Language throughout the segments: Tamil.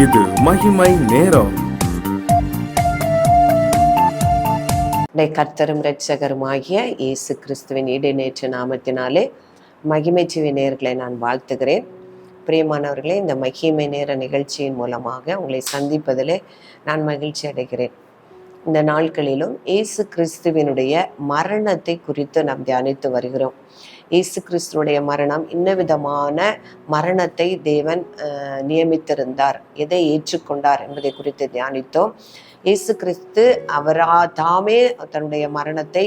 இது மகிமை நேரம். கர்த்தரும் இரட்சகருமாகிய இயேசு கிறிஸ்துவின் இடைநேற்று நாமத்தினாலே மகிமை ஜீவி நேயர்களை நான் வாழ்த்துகிறேன். பிரியமானவர்களே, இந்த மகிமை நேர நிகழ்ச்சியின் மூலமாக உங்களை சந்திப்பதிலே நான் மகிழ்ச்சி அடைகிறேன். இந்த நாட்களிலும் இயேசு கிறிஸ்துவினுடைய மரணத்தை குறித்து நாம் தியானித்து வருகிறோம். இயேசு கிறிஸ்துவனுடைய மரணம் இன்ன விதமான மரணத்தை தேவன் நியமித்திருந்தார், எதை ஏற்றுக்கொண்டார் என்பதை குறித்து தியானித்தோம். இயேசு கிறிஸ்து தாமே தன்னுடைய மரணத்தை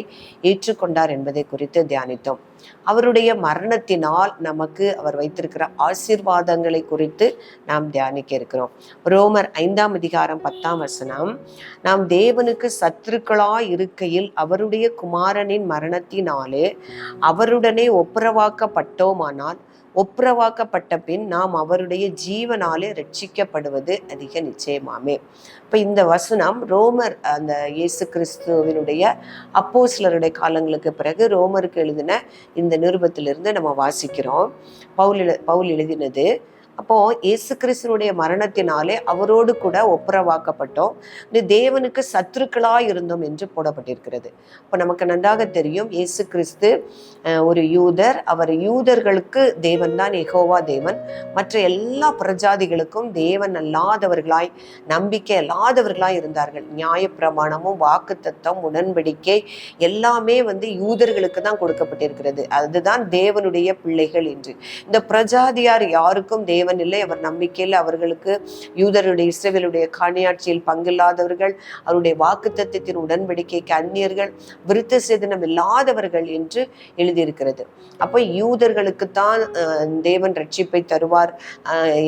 ஏற்றுக்கொண்டார் என்பதை குறித்து தியானித்தோம். அவருடைய மரணத்தினால் நமக்கு அவர் வைத்திருக்கிற ஆசீர்வாதங்களை குறித்து நாம் தியானிக்க இருக்கிறோம். ரோமர் 5ஆம் அதிகாரம் 10ஆம் வசனம், நாம் தேவனுக்கு சத்துருக்களாய் இருக்கையில் அவருடைய குமாரனின் மரணத்தினாலே அவருடனே ஒப்புரவாக்கப்பட்டோமானால் ஒப்புரவாக்கப்பட்ட பின் நாம் அவருடைய ஜீவனாலே ரட்சிக்கப்படுவது அதிக நிச்சயமாமே. இப்போ இந்த வசனம் ரோமர், அந்த இயேசு கிறிஸ்துவினுடைய அப்போஸ்தலருடைய காலங்களுக்கு பிறகு ரோமருக்கு எழுதின இந்த நிருபத்திலிருந்து நம்ம வாசிக்கிறோம். பவுல் எழுதினது. அப்போ இயேசு கிறிஸ்துவனுடைய மரணத்தினாலே அவரோடு கூட ஒப்புரவாக்கப்பட்டோம், தேவனுக்கு சத்துருக்களாய் இருந்தோம் என்று போடப்பட்டிருக்கிறது. இப்போ நமக்கு நன்றாக தெரியும், இயேசு கிறிஸ்து ஒரு யூதர். அவர் யூதர்களுக்கு தேவன் தான் யெகோவா தேவன். மற்ற எல்லா பிரஜாதிகளுக்கும் தேவன் அல்லாதவர்களாய், நம்பிக்கை அல்லாதவர்களாய் இருந்தார்கள். நியாயப்பிரமாணமும் வாக்குத்தத்தம் உடன்படிக்கை எல்லாமே யூதர்களுக்கு தான் கொடுக்கப்பட்டிருக்கிறது. அதுதான் தேவனுடைய பிள்ளைகள் என்று. இந்த பிரஜாதியார் யாருக்கும் தேவன் இல்லை, அவர் நம்பிக்கையில் அவர்களுக்கு யூதருடைய இஸ்ரவேலுடைய காணியாட்சியில் பங்கில்லாதவர்கள், அவருடைய வாக்குத்தத்தத்தின் உடன்படிக்கைக்கு அந்நியர்கள், விருத்த சேதனம் இல்லாதவர்கள் என்று எழுதியிருக்கிறது. அப்போ யூதர்களுக்கு தான் தேவன் ரட்சிப்பை தருவார்,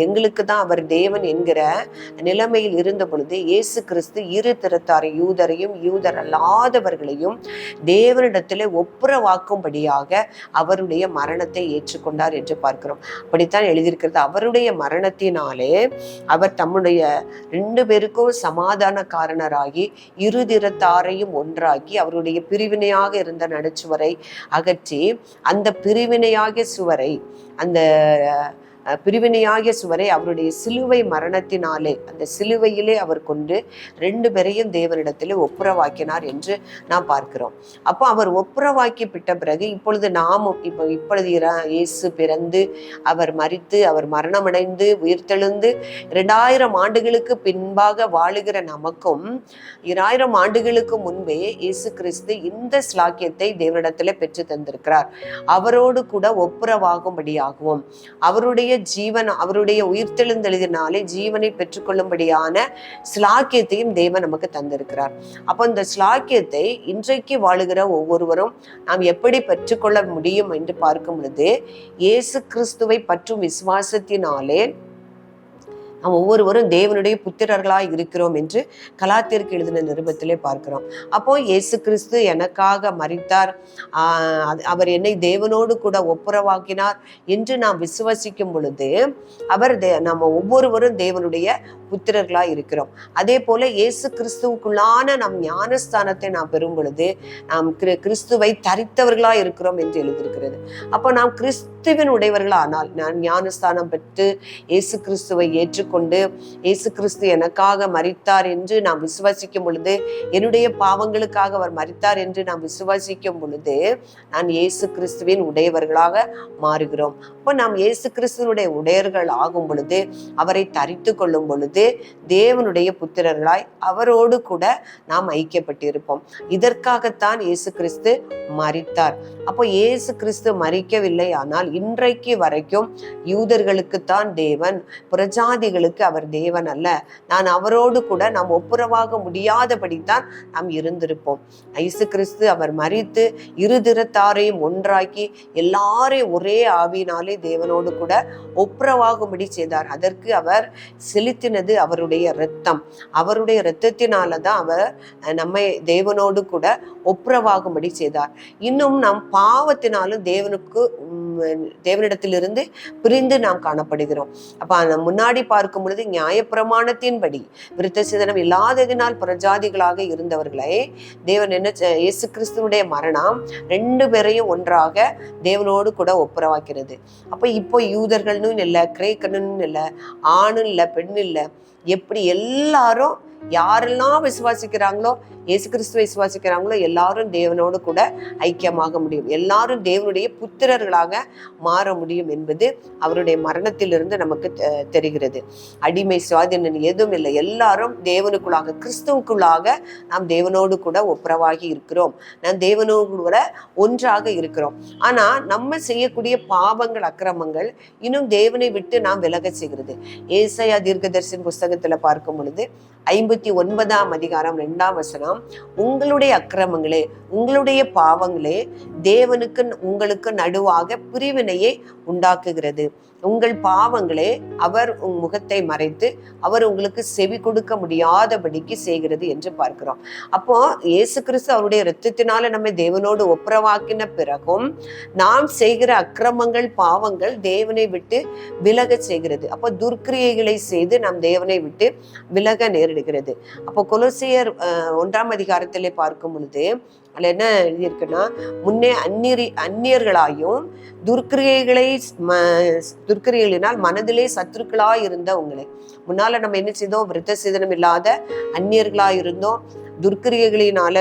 எங்களுக்கு தான் அவர் தேவன் என்கிற நிலைமையில் இருந்த பொழுது இயேசு கிறிஸ்து இரு திறத்தாரை, யூதரையும் யூதர் அல்லாதவர்களையும் தேவனிடத்திலே ஒப்புரவாக்கும்படியாக அவருடைய மரணத்தை ஏற்றுக்கொண்டார் என்று பார்க்கிறோம். அப்படித்தான் எழுதியிருக்கிறது. அவருடைய மரணத்தினாலே அவர் தம்முடைய 2 பேருக்கும் சமாதானக்காரனராகி இரு திறத்தாரையும் ஒன்றாக்கி அவருடைய பிரிவினையாக இருந்த நடுச்சுவரை அகற்றி அந்த பிரிவினையாகிய சுவரை அவருடைய சிலுவை மரணத்தினாலே, அந்த சிலுவையிலே அவர் கொண்டு 2 பேரையும் தேவனிடத்திலே ஒப்புரவாக்கினார் என்று நாம் பார்க்கிறோம். அப்போ அவர் ஒப்புரவாக்கிவிட்ட பிறகு இப்பொழுது நாமும் இப்பொழுது இயேசு பிறந்து அவர் மரித்து அவர் மரணமடைந்து உயிர்த்தெழுந்து 2000 ஆண்டுகளுக்கு பின்பாக வாழுகிற நமக்கும் 2000 ஆண்டுகளுக்கு முன்பே இயேசு கிறிஸ்து இந்த ஸ்லாக்கியத்தை தேவனிடத்திலே பெற்று தந்திருக்கிறார். அவரோடு கூட ஒப்புரவாகும்படியாகவும் அவருடைய உயிர்த்தெழுந்தெழுதினாலே ஜீவனை பெற்றுக்கொள்ளும்படியான ஸ்லாக்கியத்தையும் தேவன் நமக்கு தந்திருக்கிறார். அப்போ இந்த ஸ்லாக்கியத்தை இன்றைக்கு வாழுகிற ஒவ்வொருவரும் நாம் எப்படி பெற்றுக்கொள்ள முடியும் என்று பார்க்கும் பொழுது, இயேசு கிறிஸ்துவை பற்றும் விசுவாசத்தினாலே நாம் ஒவ்வொருவரும் தேவனுடைய புத்திரர்களாய் இருக்கிறோம் என்று கலாத்தியருக்கு எழுதின நிருபத்திலே பார்க்கிறோம். அப்போ இயேசு கிறிஸ்து எனக்காக மரித்தார், அவர் என்னை தேவனோடு கூட ஒப்புரவாக்கினார் என்று நாம் விசுவசிக்கும் பொழுது நம்ம ஒவ்வொருவரும் தேவனுடைய புத்திரர்களாய் இருக்கிறோம். அதே போல இயேசு கிறிஸ்துவுக்குள்ளான நம் ஞானஸ்தானத்தை நாம் பெறும் பொழுது நாம் கிறிஸ்துவை தரித்தவர்களாய் இருக்கிறோம் என்று எழுதியிருக்கிறது. அப்போ நாம் கிறிஸ்துவின் உடையவர்களானால், நான் ஞானஸ்தானம் பெற்று இயேசு கிறிஸ்துவை ஏற்றுக்கொண்டு இயேசு கிறிஸ்து எனக்காக மரித்தார் என்று நாம் விசுவாசிக்கும் பொழுது, என்னுடைய பாவங்களுக்காக அவர் மரித்தார் என்று நாம் விசுவாசிக்கும் பொழுது நான் இயேசு கிறிஸ்துவின் உடையவர்களாக மாறுகிறோம். அப்போ நாம் இயேசு கிறிஸ்துவனுடைய உடையர்கள் ஆகும் பொழுது, அவரை தரித்து கொள்ளும் பொழுது தேவனுடைய புத்திரர்களாய் அவரோடு கூட நாம் ஐக்கியப்பட்டிருப்போம். இதற்காகத்தான் இயேசு கிறிஸ்து மரித்தார். அப்போ இயேசு கிறிஸ்து மரிக்கவில்லை, ஆனால் இன்றைக்கு வரைக்கும் யூதர்களுக்குத்தான் தேவன், பிரஜாதிகளுக்கு அவர் தேவன் அல்ல. நான் அவரோடு கூட நாம் ஒப்புரவாக முடியாதபடித்தான் நாம் இருந்திருப்போம். இயேசு கிறிஸ்து அவர் மரித்து இரு திறத்தாரையும் ஒன்றாக்கி எல்லாரையும் ஒரே ஆவியினாலே தேவனோடு கூட ஒப்புரவாகும்படி செய்தார். அதற்கு அவர் செலுத்தினது அவருடைய இரத்தம். அவருடைய இரத்தத்தினாலதான் அவர் நம்மை தேவனோடு கூட ஒப்புரவாகும்படி செய்தார். இன்னும் நம் பாவத்தினாலும் தேவனுக்கு தேவனிடத்திலிருந்து பிரிந்து நாம் காணப்படுகிறோம். அப்ப அந்த முன்னாடி பார்க்கும் பொழுது நியாயப்பிரமாணத்தின்படி விருத்த சேதனம் இல்லாததினால் புறஜாதிகளாக இருந்தவர்களை தேவன் இயேசு கிறிஸ்துவனுடைய மரணம் ரெண்டு பேரையும் ஒன்றாக தேவனோடு கூட ஒப்புரவாக்கிறது. அப்ப இப்போ யூதர்கள்னு இல்லை, கிரேக்கன்னு இல்லை, ஆணும் இல்லை, பெண் இல்லை, எப்படி எல்லாரும் யாரெல்லாம் விசுவாசிக்கிறாங்களோ, இயேசு கிறிஸ்துவை விசுவாசிக்கிறாங்களோ எல்லாரும் தேவனோடு கூட ஐக்கியமாக முடியும், எல்லாரும் தேவனுடைய புத்திரர்களாக மாற முடியும் என்பது அவருடைய மரணத்திலிருந்து நமக்கு தெரிகிறது. அடிமை சுவாதீனம் எதுவும் இல்லை, எல்லாரும் தேவனுக்குள்ளாக கிறிஸ்துவுக்குள்ளாக நாம் தேவனோடு கூட ஒப்புரவாகி இருக்கிறோம், நாம் தேவனோடு கூட ஒன்றாக இருக்கிறோம். ஆனா நம்ம செய்யக்கூடிய பாவங்கள், அக்கிரமங்கள் இன்னும் தேவனை விட்டு நாம் விலக செய்கிறது. ஏசாயா தீர்க்கதரிசியின் புஸ்தகத்துல பார்க்கும் பொழுது 59ஆம் அதிகாரம் 2ஆம் வசனம், உங்களுடைய அக்கிரமங்களே, உங்களுடைய பாவங்களே தேவனுக்கு உங்களுக்கு நடுவாக பிரிவினையை உண்டாக்குகிறது. உங்கள் பாவங்களே அவர் முகத்தை மறைத்து அவர் உங்களுக்கு செவி கொடுக்க முடியாதபடிக்கு செய்கிறது என்று பார்க்கிறோம். அப்போ இயேசு கிறிஸ்து அவருடைய இரத்தத்தினால நம்ம தேவனோடு ஒப்புரவாக்கின பிறகும் நாம் செய்கிற அக்கிரமங்கள், பாவங்கள் தேவனை விட்டு விலக செய்கிறது. அப்போ துர்க்கிரியைகளை செய்து நாம் தேவனை விட்டு விலக நேரிடுகிறது. அப்போ கொலோசியர் 1ஆம் அதிகாரத்திலே பார்க்கும் பொழுது அதுல என்ன எழுதியிருக்குன்னா, முன்னே அந்நியர்களாயும் துர்க்கிரியைகளினால் மனதிலே சத்துருக்களாய் இருந்த உங்களை, முன்னால நம்ம என்ன செய்தோம், விருத்த சேதனம் இல்லாத அந்நியர்களாய் இருந்தோம், துர்க்கிரியைகளினால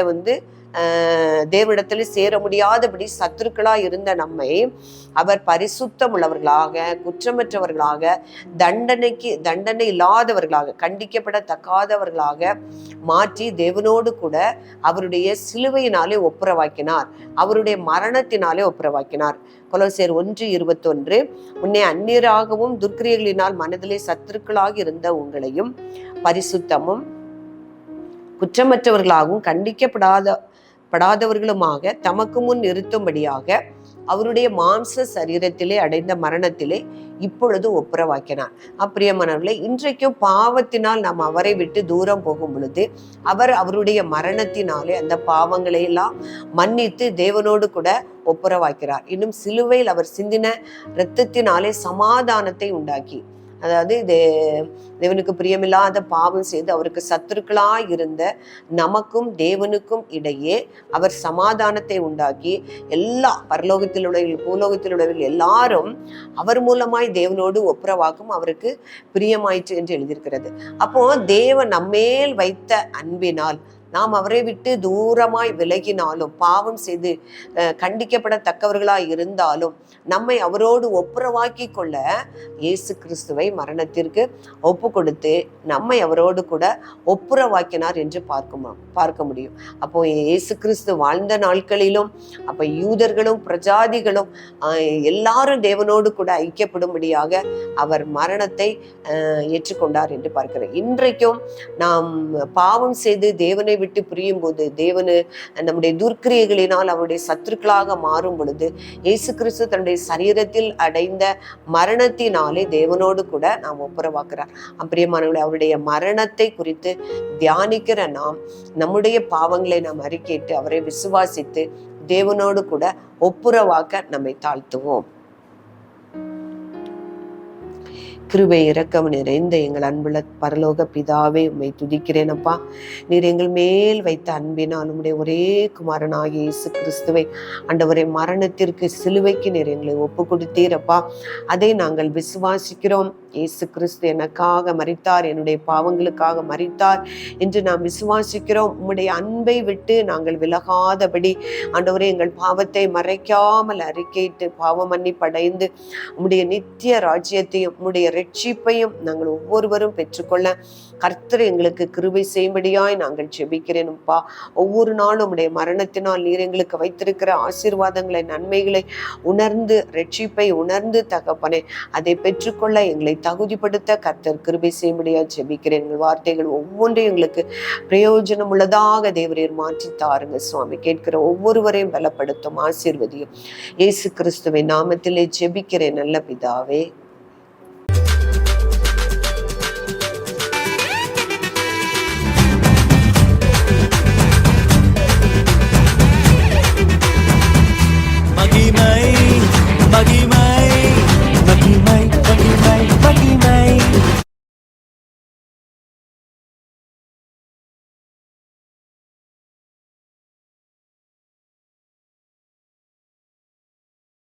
தேவனிடத்துல சேர முடியாதபடி சத்துருக்களா இருந்த நம்மை அவர் பரிசுத்தம் உள்ளவர்களாக, குற்றமற்றவர்களாக, தண்டனை இல்லாதவர்களாக, கண்டிக்கப்படத்தக்காதவர்களாக மாற்றி தேவனோடு கூட அவருடைய சிலுவையினாலே ஒப்புரவாக்கினார், அவருடைய மரணத்தினாலே ஒப்புரவாக்கினார். கொலோசியர் 1:21, முன்னே அந்நியராகவும் துர்க்கிரியைகளினால் மனதிலே சத்துருக்களாக இருந்த உங்களையும் பரிசுத்தமும் குற்றமற்றவர்களாகவும் கண்டிக்கப்படாதவர்களுமாக தமக்கு முன் நிறுத்தும்படியாக அவருடைய மாம்ச சரீரத்திலே அடைந்த மரணத்திலே இப்பொழுது ஒப்புரவாக்கினார். பிரியமானவர்களே, இன்றைக்கும் பாவத்தினால் நாம் அவரை விட்டு தூரம் போகும் பொழுது அவர் அவருடைய மரணத்தினாலே அந்த பாவங்களை எல்லாம் மன்னித்து தேவனோடு கூட ஒப்புரவாக்கிறார். இன்னும் சிலுவையில் அவர் சிந்தின இரத்தத்தினாலே சமாதானத்தை உண்டாக்கி, அதாவது தேவனுக்கு பிரியமில்லாத பாவம் செய்து அவருக்கு சத்துருக்களாய் இருந்த நமக்கும் தேவனுக்கும் இடையே அவர் சமாதானத்தை உண்டாக்கி எல்லா பரலோகத்தில் உள்ளவர்கள், பூலோகத்தில் உள்ளவர்கள் எல்லாரும் அவர் மூலமாய் தேவனோடு ஒப்புரவாக்கும் அவருக்கு பிரியமாயிற்று என்று எழுதியிருக்கிறது. அப்போ தேவன் நம்மேல் வைத்த அன்பினால் நாம் அவரை விட்டு தூரமாய் விலகினாலும், பாவம் செய்து கண்டிக்கப்படத்தக்கவர்களாய் இருந்தாலும் நம்மை அவரோடு ஒப்புரவாக்கி கொள்ள இயேசு கிறிஸ்துவை மரணத்திற்கு ஒப்பு கொடுத்து நம்மை அவரோடு கூட ஒப்புரவாக்கினார் என்று பார்க்க முடியும். அப்போ இயேசு கிறிஸ்து வாழ்ந்த நாட்களிலும் அப்ப யூதர்களும் பிரஜாதிகளும் எல்லாரும் தேவனோடு கூட ஐக்கியப்படும்படியாக அவர் மரணத்தை ஏற்றுக்கொண்டார் என்று பார்க்கிறேன். இன்றைக்கும் நாம் பாவம் செய்து தேவனை விட்டு பிரியும் போது, தேவனு நம்முடைய துர்க்கிரியைகளினால் அவருடைய சத்துருக்களாக மாறும் பொழுது இயேசு கிறிஸ்து தன்னுடைய சரீரத்தில் அடைந்த மரணத்தினாலே தேவனோடு கூட நாம் ஒப்புரவாக்குறார். பிரியமானவர்களே, அவருடைய மரணத்தை குறித்து தியானிக்கிற நாம் நம்முடைய பாவங்களை நாம் அறிக்கையிட்டு அவரை விசுவாசித்து தேவனோடு கூட ஒப்புரவாக்க நம்மை தாழ்த்துவோம். கிருபை இரக்கம் நிறைந்த எங்கள் அன்புள்ள பரலோக பிதாவே, உம்மை துதிக்கிறேன் அப்பா. நீர் எங்கள் மேல் வைத்த அன்பினால் உம்முடைய ஒரே குமாரனாகிய இயேசு கிறிஸ்துவை ஆண்டவரே மரணத்திற்கு சிலுவைக்கு நீர் எங்களை ஒப்பு கொடுத்தீரப்பா. அதை நாங்கள் விசுவாசிக்கிறோம். இயேசு கிறிஸ்து எனக்காக மரித்தார், என்னுடைய பாவங்களுக்காக மரித்தார் என்று நாம் விசுவாசிக்கிறோம். உம்முடைய அன்பை விட்டு நாங்கள் விலகாதபடி ஆண்டவரே எங்கள் பாவத்தை மறைக்காமல் அறிக்கையிட்டு பாவ மன்னிப்படைந்து உம்முடைய நித்திய ராஜ்யத்தையும் உம்முடைய ரட்சிப்பையும் நாங்கள் ஒவ்வொருவரும் பெற்றுக்கொள்ள கர்த்தர் எங்களுக்கு கிருபை செய்யும்படியாய் நாங்கள் ஜெபிக்கிறேன்ப்பா. ஒவ்வொரு நாளும் உம்முடைய மரணத்தினால் நீர் எங்களுக்கு வைத்திருக்கிற ஆசீர்வாதங்களை, நன்மைகளை உணர்ந்து, ரட்சிப்பை உணர்ந்து தகப்பனே அதை பெற்றுக்கொள்ள எங்களை தகுதிப்படுத்த கர்த்தர் கிருபை செய்யும்படியாய் ஜெபிக்கிறேன். எங்கள் வார்த்தைகள் ஒவ்வொன்றையும் எங்களுக்கு பிரயோஜனம் உள்ளதாக தேவரீர் மாற்றி தாருங்க சுவாமி. கேட்கிற ஒவ்வொருவரையும் பலப்படுத்தும், ஆசீர்வதியும். இயேசு கிறிஸ்துவின் நாமத்திலே ஜெபிக்கிறேன் நல்ல பிதாவே. மகிமை